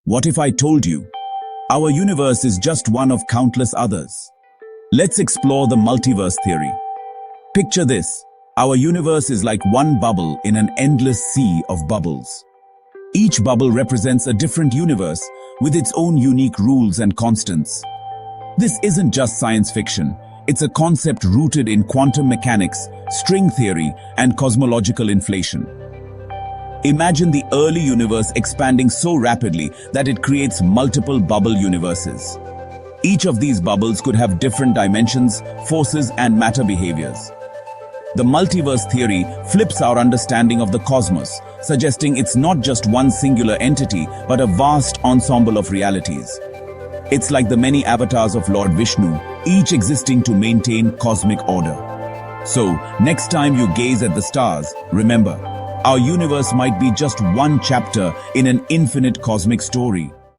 What if I told you our universe is just one of countless others? Let's explore the multiverse theory. Picture this. Our universe is like one bubble in an endless sea of bubbles. Each bubble represents a different universe with its own unique rules and constants. This isn't just science fiction. It's a concept rooted in quantum mechanics, string theory, and cosmological inflation. Imagine the early universe expanding so rapidly that it creates multiple bubble universes. Each of these bubbles could have different dimensions, forces, and matter behaviors. The multiverse theory flips our understanding of the cosmos, suggesting it's not just one singular entity, but a vast ensemble of realities. It's like the many avatars of Lord Vishnu, each existing to maintain cosmic order. So, next time you gaze at the stars, remember, our universe might be just one chapter in an infinite cosmic story.